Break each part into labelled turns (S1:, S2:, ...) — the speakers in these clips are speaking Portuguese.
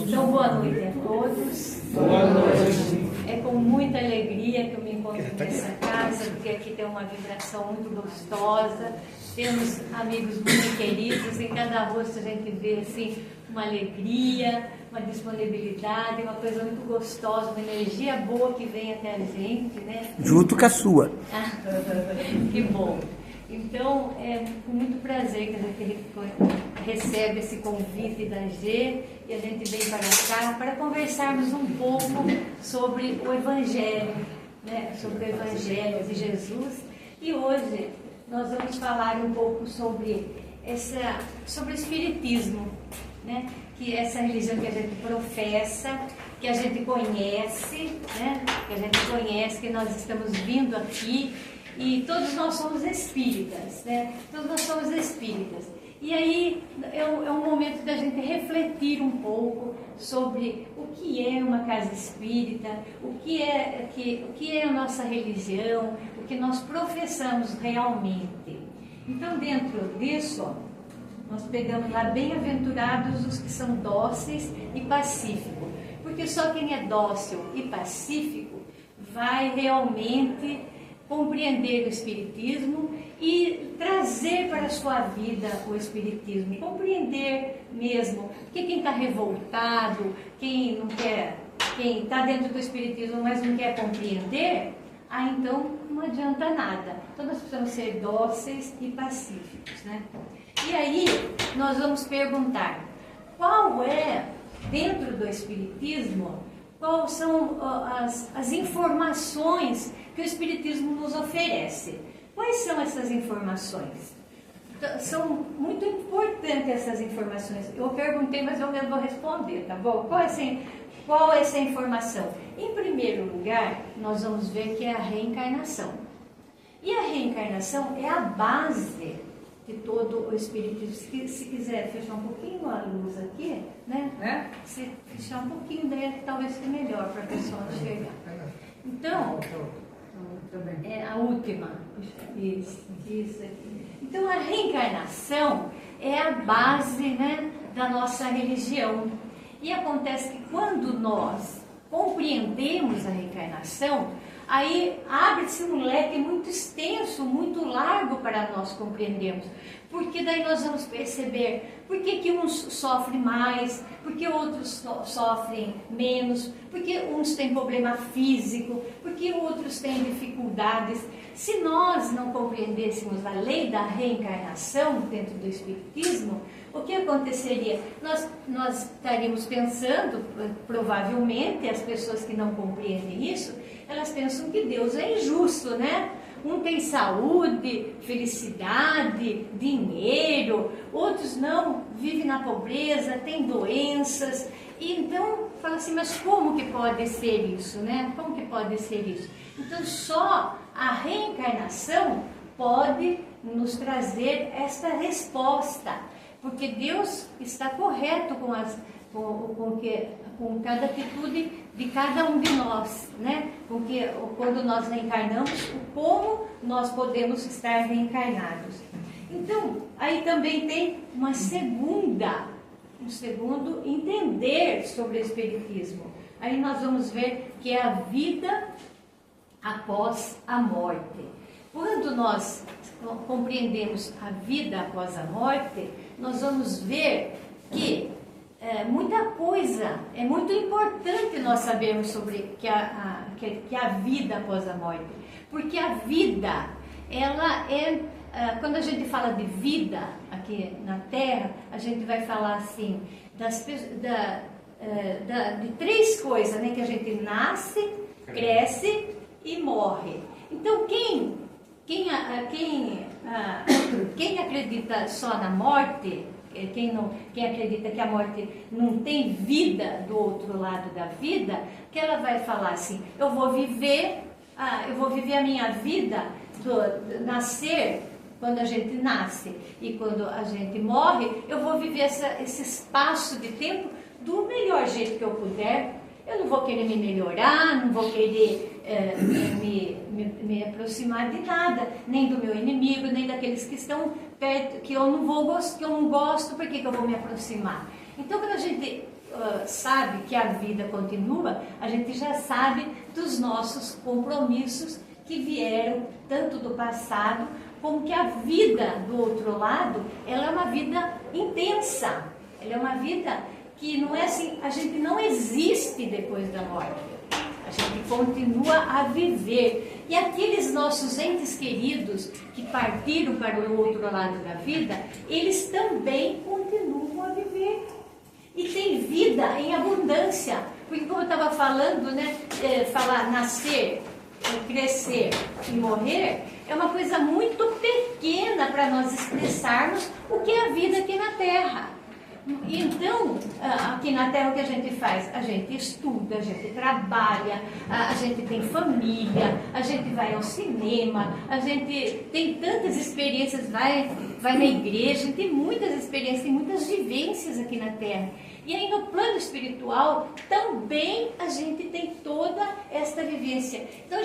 S1: Então, boa noite a todos.
S2: Boa noite.
S1: É com muita alegria que eu me encontro nessa casa, porque aqui tem uma vibração muito gostosa. Temos amigos muito queridos, em cada rosto a gente vê assim uma alegria, uma disponibilidade, uma coisa muito gostosa, uma energia boa que vem até a gente, né?
S3: Junto com a sua.
S1: Que bom. Então, é com muito prazer que a gente recebe esse convite da G e a gente vem para cá para conversarmos um pouco sobre o Evangelho, né? Sobre o Evangelho de Jesus. E hoje nós vamos falar um pouco sobre o Espiritismo, né? Que é essa religião que a gente professa, que a gente conhece, né? Que a gente conhece, que nós estamos vindo aqui. E todos nós somos espíritas, né? Todos nós somos espíritas. E aí é um momento da gente refletir um pouco sobre o que é uma casa espírita, o que é a nossa religião, o que nós professamos realmente. Então, dentro disso, nós pegamos lá, bem-aventurados os que são dóceis e pacíficos. Porque só quem é dócil e pacífico vai realmente compreender o Espiritismo e trazer para a sua vida o Espiritismo, compreender mesmo, porque quem está revoltado, quem está dentro do Espiritismo, mas não quer compreender, então não adianta nada. Então nós precisamos ser dóceis e pacíficos, né? E aí nós vamos perguntar, qual é, dentro do Espiritismo, quais são as informações que o Espiritismo nos oferece? Quais são essas informações? São muito importantes essas informações. Eu perguntei, mas eu mesmo vou responder, tá bom? Qual é essa informação? Em primeiro lugar, nós vamos ver que é a reencarnação. E a reencarnação é a base de todo o Espiritismo. Se quiser fechar um pouquinho a luz aqui, né? Se fechar um pouquinho, daí talvez fique melhor para a pessoa enxergar. Então, é a última. Isso aqui. Então, a reencarnação é a base, né, da nossa religião. E acontece que quando nós compreendemos a reencarnação, aí abre-se um leque muito extenso, muito largo para nós compreendermos. Porque daí nós vamos perceber por que uns sofrem mais, por que outros sofrem menos, por que uns têm problema físico, por que outros têm dificuldades. Se nós não compreendêssemos a lei da reencarnação dentro do Espiritismo, o que aconteceria? Nós estaríamos pensando, provavelmente, as pessoas que não compreendem isso, elas pensam que Deus é injusto, né? Um tem saúde, felicidade, dinheiro, outros não, vivem na pobreza, têm doenças. E então, fala assim, mas como que pode ser isso, né? Como que pode ser isso? Então, só a reencarnação pode nos trazer esta resposta, porque Deus está correto com cada atitude de cada um de nós, né? Porque quando nós reencarnamos, como nós podemos estar reencarnados. Então, aí também tem um segundo entender sobre o Espiritismo. Aí nós vamos ver que é a vida após a morte. Quando nós compreendemos a vida após a morte, nós vamos ver que muita coisa, é muito importante nós sabermos sobre que a vida após a morte. Porque a vida, ela quando a gente fala de vida aqui na Terra, a gente vai falar assim, de três coisas, né? Que a gente nasce, cresce e morre. Então, quem acredita só na morte, quem acredita que a morte não tem vida do outro lado da vida, que ela vai falar assim, eu vou viver a minha vida do nascer, quando a gente nasce e quando a gente morre, eu vou viver esse espaço de tempo do melhor jeito que eu puder. Eu não vou querer me melhorar, não vou querer me aproximar de nada, nem do meu inimigo, nem daqueles que estão perto, que eu não gosto, por que eu vou me aproximar? Então, quando a gente sabe que a vida continua, a gente já sabe dos nossos compromissos que vieram tanto do passado, como que a vida do outro lado, ela é uma vida intensa, ela é uma vida que não é assim, a gente não existe depois da morte, a gente continua a viver. E aqueles nossos entes queridos que partiram para o outro lado da vida, eles também continuam a viver. E tem vida em abundância, porque como eu estava falando, né, falar nascer, crescer e morrer, é uma coisa muito pequena para nós expressarmos o que é a vida aqui na Terra. Então, aqui na Terra o que a gente faz? A gente estuda, a gente trabalha, a gente tem família, a gente vai ao cinema, a gente tem tantas experiências, vai na igreja, a gente tem muitas experiências, tem muitas vivências aqui na Terra. E aí no plano espiritual também a gente tem toda esta vivência. Então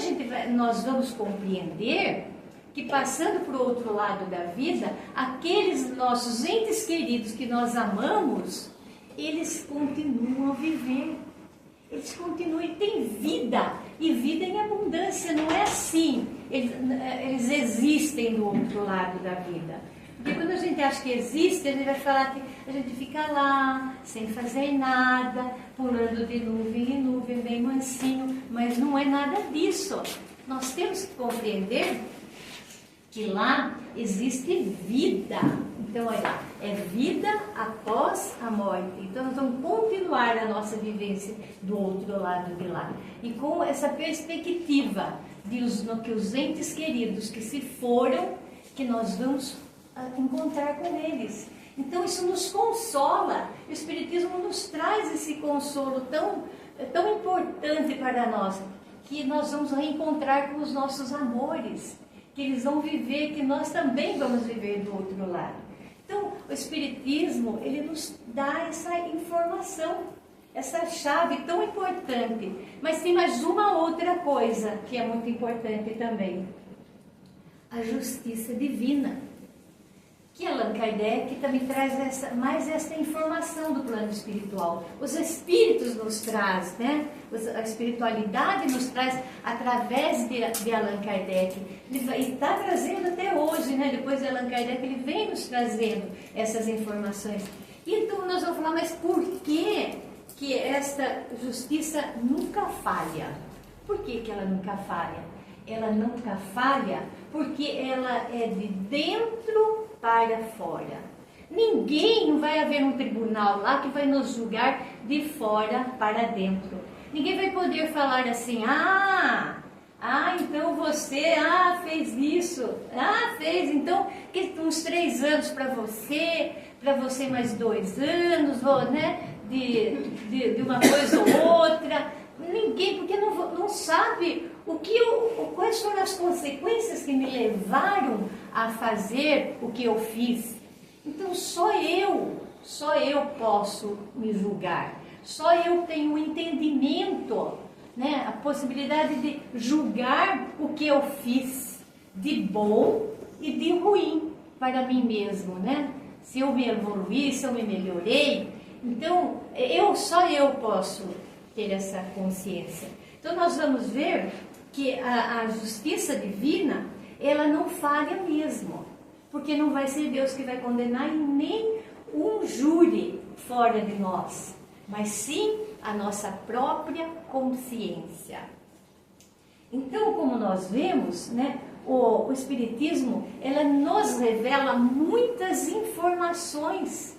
S1: nós vamos compreender que passando para o outro lado da vida, aqueles nossos entes queridos que nós amamos, eles continuam a viver. Eles continuam e têm vida, e vida em abundância, não é assim. Eles existem do outro lado da vida. Porque quando a gente acha que existe, a gente vai falar que a gente fica lá, sem fazer nada, pulando de nuvem em nuvem, bem mansinho, mas não é nada disso. Nós temos que compreender que lá existe vida. Então, olha lá, é vida após a morte. Então, nós vamos continuar a nossa vivência do outro lado de lá. E com essa perspectiva de que os entes queridos que se foram, que nós vamos encontrar com eles. Então, isso nos consola. O Espiritismo nos traz esse consolo tão importante para nós, que nós vamos reencontrar com os nossos amores, que eles vão viver, que nós também vamos viver do outro lado. Então, o Espiritismo, ele nos dá essa informação, essa chave tão importante. Mas tem mais uma outra coisa que é muito importante também. A justiça divina. Que Allan Kardec também traz mais essa informação do plano espiritual. Os espíritos nos traz, né? A espiritualidade nos traz através de Allan Kardec. Ele está trazendo até hoje, né? Depois de Allan Kardec, ele vem nos trazendo essas informações. Então nós vamos falar, mas por que esta justiça nunca falha? Por que ela nunca falha? Ela nunca falha porque ela é de dentro para fora. Não vai haver um tribunal lá que vai nos julgar de fora para dentro. Ninguém vai poder falar assim, então você, fez isso, fez, então, uns 3 anos para você mais 2 anos, né, de uma coisa ou outra. Ninguém, porque não sabe quais foram as consequências que me levaram a fazer o que eu fiz. Então só eu posso me julgar, só eu tenho o entendimento, né, a possibilidade de julgar o que eu fiz de bom e de ruim para mim mesmo, né? Se eu me evoluí, se eu me melhorei, então só eu posso ter essa consciência. Então nós vamos ver que a justiça divina, ela não falha mesmo, porque não vai ser Deus que vai condenar e nem um júri fora de nós, mas sim a nossa própria consciência. Então, como nós vemos, né, o Espiritismo, ela nos revela muitas informações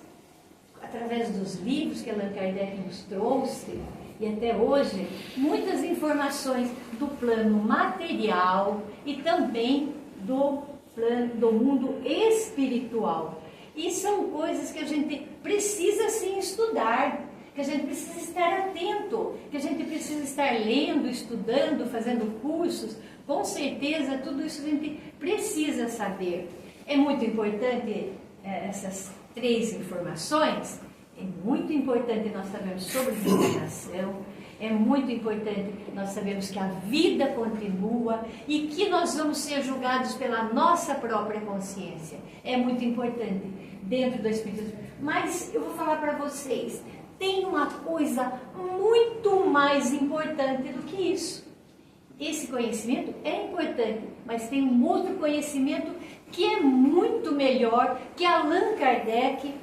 S1: através dos livros que Allan Kardec nos trouxe, e até hoje, muitas informações do plano material e também do mundo espiritual. E são coisas que a gente precisa sim estudar, que a gente precisa estar atento, que a gente precisa estar lendo, estudando, fazendo cursos. Com certeza, tudo isso a gente precisa saber. É muito importante essas 3 informações. É muito importante nós sabermos sobre reencarnação, é muito importante nós sabermos que a vida continua e que nós vamos ser julgados pela nossa própria consciência. É muito importante dentro do Espiritismo. Mas eu vou falar para vocês, tem uma coisa muito mais importante do que isso. Esse conhecimento é importante, mas tem um outro conhecimento que é muito melhor, que Allan Kardec,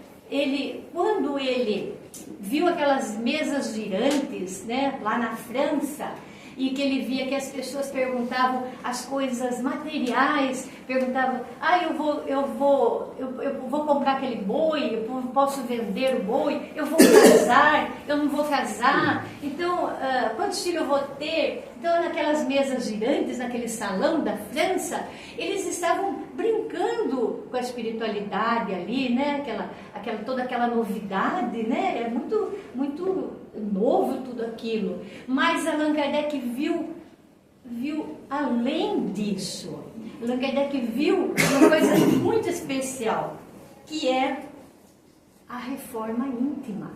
S1: quando ele viu aquelas mesas girantes, né, lá na França, e que ele via que as pessoas perguntavam as coisas materiais, perguntavam, eu vou comprar aquele boi, eu posso vender o boi, eu vou casar, eu não vou casar, então, quantos filhos eu vou ter? Então, naquelas mesas girantes, naquele salão da França, eles estavam brincando com a espiritualidade ali, né? Toda aquela novidade, né? É muito, muito novo tudo aquilo. Mas Allan Kardec viu além disso. Allan Kardec viu uma coisa muito especial, que é a reforma íntima.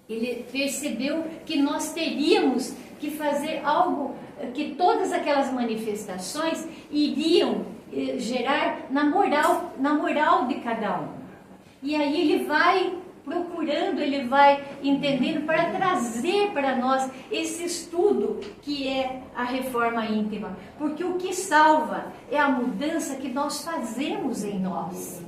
S1: Ele percebeu que nós teríamos que fazer algo, que todas aquelas manifestações iriam gerar na moral de cada um. E aí ele vai procurando, ele vai entendendo para trazer para nós esse estudo que é a reforma íntima. Porque o que salva é a mudança que nós fazemos em nós.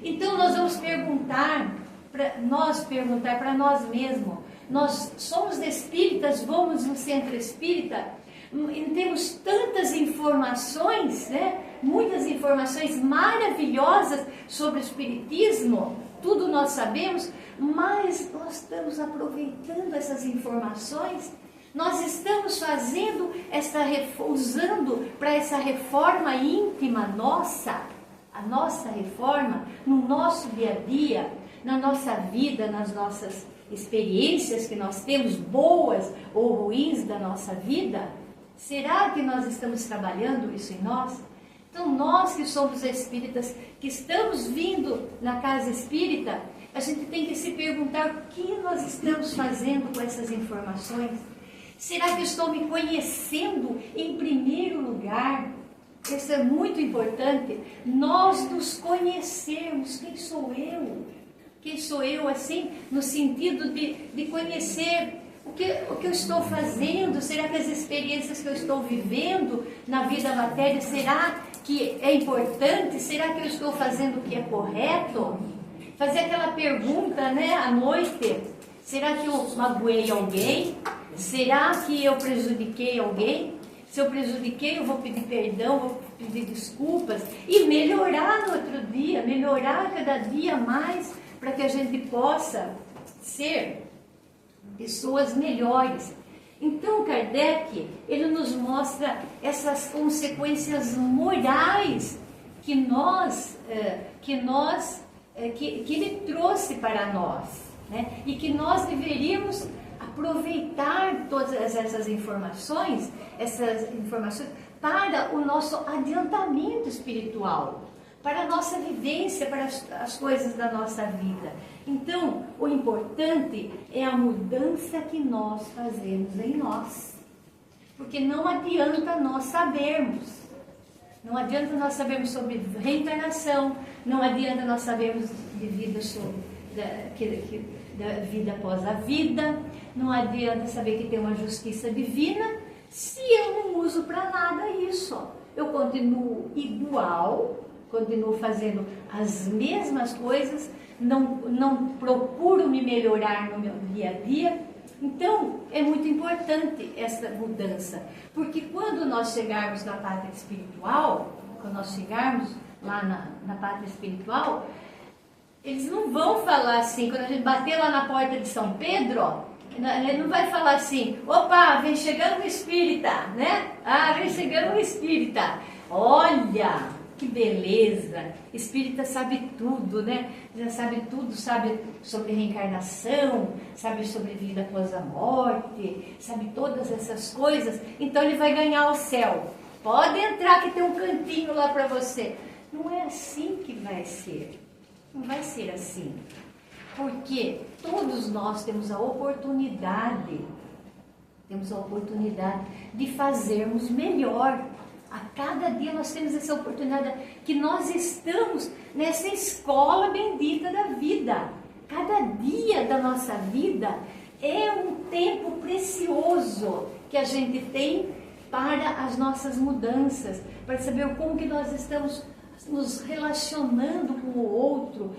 S1: Então nós vamos perguntar para nós mesmos. Nós somos espíritas, vamos no centro espírita, e temos tantas informações, né? Muitas informações maravilhosas sobre o espiritismo, tudo nós sabemos, mas nós estamos aproveitando essas informações, nós estamos fazendo usando para essa reforma íntima nossa, a nossa reforma no nosso dia a dia, na nossa vida, nas nossas experiências que nós temos, boas ou ruins da nossa vida. Será que nós estamos trabalhando isso em nós? Então nós que somos espíritas, que estamos vindo na casa espírita, a gente tem que se perguntar o que nós estamos fazendo com essas informações. Será que eu estou me conhecendo em primeiro lugar? Isso é muito importante, nós nos conhecermos. Quem sou eu? Quem sou eu, assim, no sentido de conhecer o que eu estou fazendo? Será que as experiências que eu estou vivendo na vida matéria, será que é importante? Será que eu estou fazendo o que é correto? Fazer aquela pergunta, né, à noite, será que eu magoei alguém? Será que eu prejudiquei alguém? Se eu prejudiquei, eu vou pedir perdão, vou pedir desculpas e melhorar no outro dia, melhorar cada dia mais, para que a gente possa ser pessoas melhores. Então Kardec, ele nos mostra essas consequências morais que ele trouxe para nós, né? E que nós deveríamos aproveitar todas essas informações para o nosso adiantamento espiritual, para a nossa vivência, para as coisas da nossa vida. Então, o importante é a mudança que nós fazemos em nós. Porque não adianta nós sabermos. Não adianta nós sabermos sobre reencarnação, não adianta nós sabermos de vida da vida após a vida, não adianta saber que tem uma justiça divina, se eu não uso para nada isso. Eu continuo igual, continuo fazendo as mesmas coisas, não procuro me melhorar no meu dia a dia. Então, é muito importante essa mudança, porque quando nós chegarmos na pátria espiritual, quando nós chegarmos lá na pátria espiritual, eles não vão falar assim, quando a gente bater lá na porta de São Pedro, ele não vai falar assim, opa, vem chegando um espírita, né? Ah, vem chegando um espírita, olha, que beleza, espírita sabe tudo, né? Já sabe tudo, sabe sobre reencarnação, sabe sobre vida após a morte, sabe todas essas coisas, então ele vai ganhar o céu. Pode entrar que tem um cantinho lá para você. Não é assim que vai ser, não vai ser assim, porque todos nós temos a oportunidade de fazermos melhor. A cada dia nós temos essa oportunidade, que nós estamos nessa escola bendita da vida. Cada dia da nossa vida é um tempo precioso que a gente tem para as nossas mudanças, para saber como que nós estamos nos relacionando com o outro,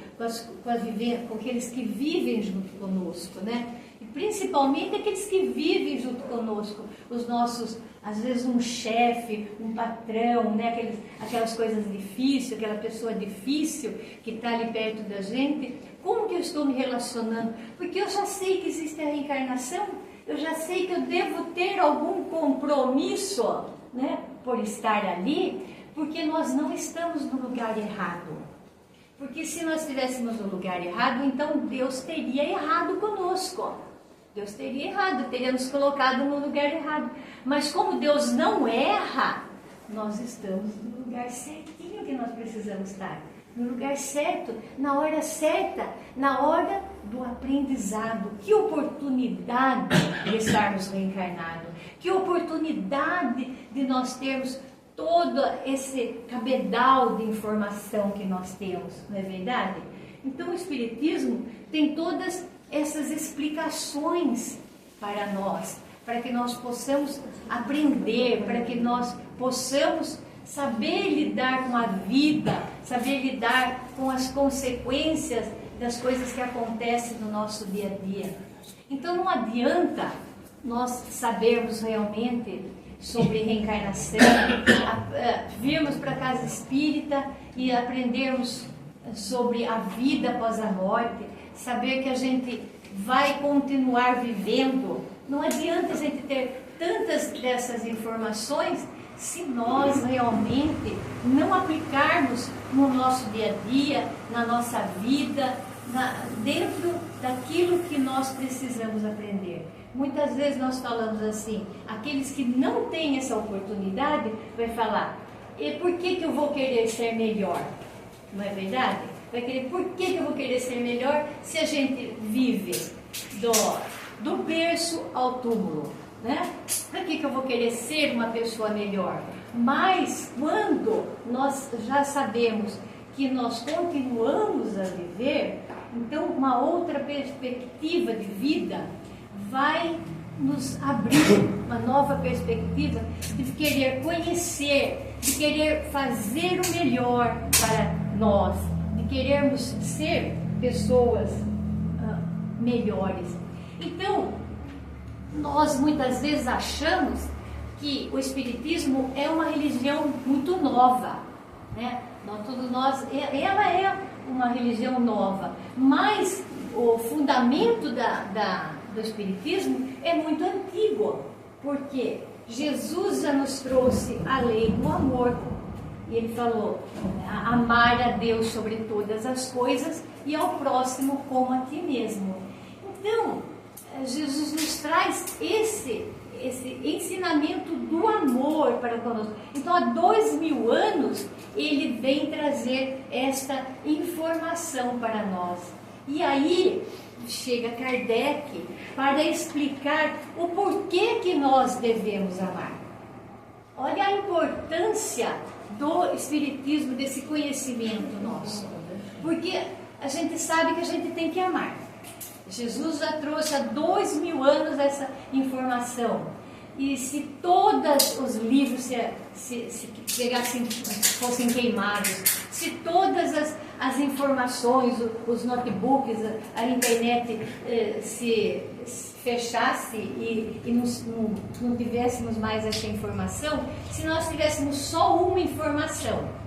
S1: com aqueles que vivem junto conosco, né? E principalmente aqueles que vivem junto conosco, os nossos, às vezes um chefe, um patrão, né? Aquelas coisas difíceis, aquela pessoa difícil que está ali perto da gente. Como que eu estou me relacionando? Porque eu já sei que existe a reencarnação, eu já sei que eu devo ter algum compromisso, né? Por estar ali, porque nós não estamos no lugar errado. Porque se nós estivéssemos no lugar errado, então Deus teria errado conosco. Deus teria errado, teria nos colocado no lugar errado. Mas como Deus não erra, nós estamos no lugar certinho que nós precisamos estar. No lugar certo, na hora certa, na hora do aprendizado. Que oportunidade de estarmos reencarnados. Que oportunidade de nós termos todo esse cabedal de informação que nós temos, não é verdade? Então o Espiritismo tem todas essas explicações para nós, para que nós possamos aprender, para que nós possamos saber lidar com a vida, saber lidar com as consequências das coisas que acontecem no nosso dia a dia. Então não adianta nós sabermos realmente sobre reencarnação, virmos para a casa espírita e aprendermos sobre a vida após a morte, saber que a gente vai continuar vivendo. Não adianta a gente ter tantas dessas informações se nós realmente não aplicarmos no nosso dia a dia, na nossa vida, dentro daquilo que nós precisamos aprender. Muitas vezes nós falamos assim, aqueles que não têm essa oportunidade, vai falar, e por que eu vou querer ser melhor? Não é verdade? Vai querer, por que eu vou querer ser melhor se a gente vive do berço ao túmulo? Né? Para que eu vou querer ser uma pessoa melhor? Mas quando nós já sabemos que nós continuamos a viver, então uma outra perspectiva de vida vai nos abrir uma nova perspectiva de querer conhecer, de querer fazer o melhor para nós, de querermos ser pessoas melhores. Então, nós muitas vezes achamos que o Espiritismo é uma religião muito nova, né? Ela é uma religião nova, mas o fundamento do Espiritismo é muito antigo, porque Jesus já nos trouxe a lei do amor, e ele falou, amar a Deus sobre todas as coisas e ao próximo como a ti mesmo. Então, Jesus nos traz esse ensinamento do amor para conosco. Então, há 2000 anos, ele vem trazer esta informação para nós. E aí, chega Kardec para explicar o porquê que nós devemos amar. Olha a importância do Espiritismo, desse conhecimento nosso. Porque a gente sabe que a gente tem que amar. Jesus já trouxe há 2000 anos essa informação. E se todos os livros fossem queimados, se todas as informações, os notebooks, a internet se fechasse e não tivéssemos mais essa informação, se nós tivéssemos só uma informação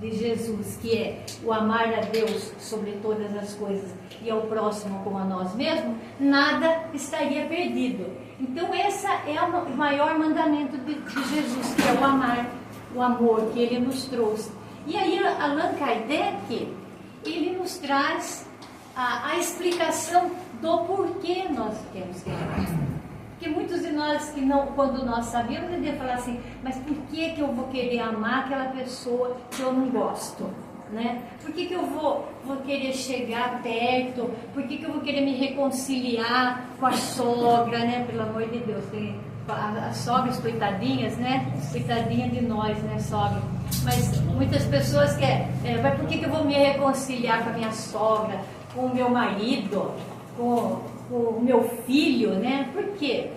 S1: de Jesus, que é o amar a Deus sobre todas as coisas e ao próximo como a nós mesmos, nada estaria perdido. Então esse é o maior mandamento de Jesus, que é o amar, o amor que ele nos trouxe. E aí Allan Kardec, ele nos traz a explicação do porquê nós temos que amar. Porque muitos de nós, que não, quando nós sabemos, devia falar assim, mas por que eu vou querer amar aquela pessoa que eu não gosto? Né? Por que eu vou querer chegar perto? Por que eu vou querer me reconciliar com a sogra, né? Pelo amor de Deus, tem as sogras coitadinhas, né? Coitadinha de nós, né, sogra? Mas muitas pessoas querem, mas por que eu vou me reconciliar com a minha sogra? com o meu marido, com o meu filho, né? Por quê?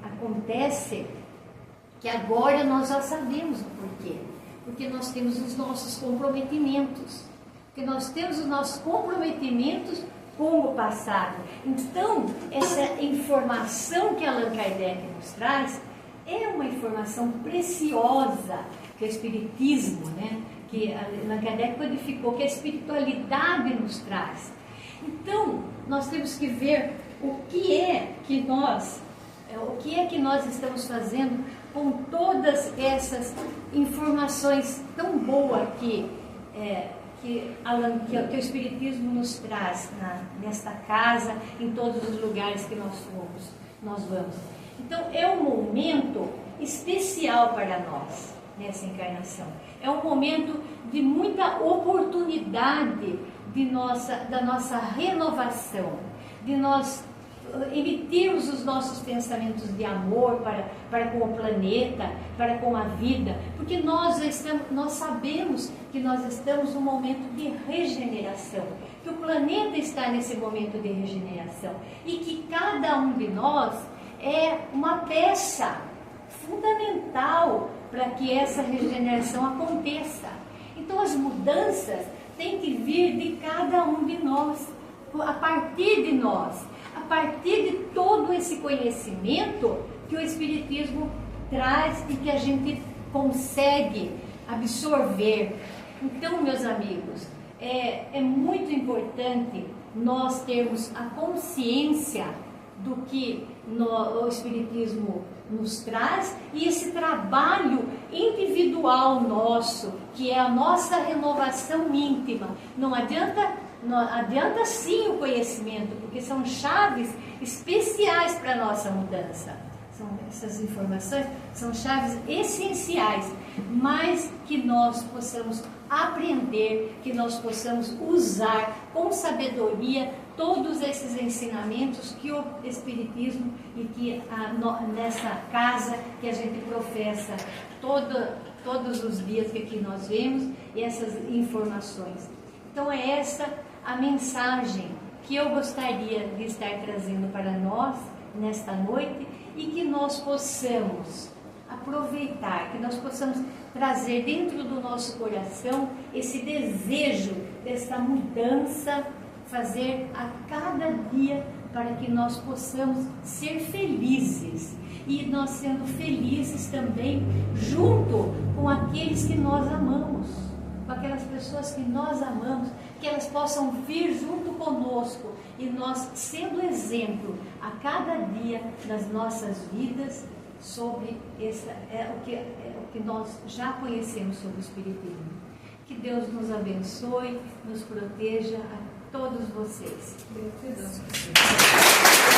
S1: Acontece que agora nós já sabemos o porquê. Porque nós temos os nossos comprometimentos. Porque nós temos os nossos comprometimentos com o passado. Então, essa informação que Allan Kardec nos traz é uma informação preciosa que o Espiritismo, né? Que Allan Kardec codificou, que a espiritualidade nos traz. Então, nós temos que ver o que é que nós estamos fazendo com todas essas informações tão boas que o Espiritismo nos traz nesta casa, em todos os lugares que nós vamos. Então, é um momento especial para nós, nessa encarnação. É um momento de muita oportunidade da nossa renovação, de nós emitirmos os nossos pensamentos de amor para com o planeta, para com a vida, porque nós sabemos que nós estamos num momento de regeneração, que o planeta está nesse momento de regeneração e que cada um de nós é uma peça fundamental para que essa regeneração aconteça. Então as mudanças têm que vir de cada um de nós, a partir de nós, a partir de todo esse conhecimento que o Espiritismo traz e que a gente consegue absorver. Então, meus amigos, é muito importante nós termos a consciência do que o Espiritismo nos traz e esse trabalho individual nosso, que é a nossa renovação íntima. Não adianta sim o conhecimento, porque são chaves especiais para a nossa mudança. Essas informações são chaves essenciais, mas que nós possamos aprender, que nós possamos usar com sabedoria todos esses ensinamentos que o Espiritismo e que nessa casa que a gente professa todos os dias que aqui nós vemos, essas informações. Então é essa a mensagem que eu gostaria de estar trazendo para nós nesta noite e que nós possamos aproveitar, que nós possamos trazer dentro do nosso coração esse desejo dessa mudança, fazer a cada dia para que nós possamos ser felizes e nós sendo felizes também junto com aqueles que nós amamos, com aquelas pessoas que nós amamos, que elas possam vir junto conosco e nós sendo exemplo a cada dia das nossas vidas sobre o que nós já conhecemos sobre o Espiritismo. Que Deus nos abençoe, nos proteja a todos vocês.
S2: Deus te abençoe.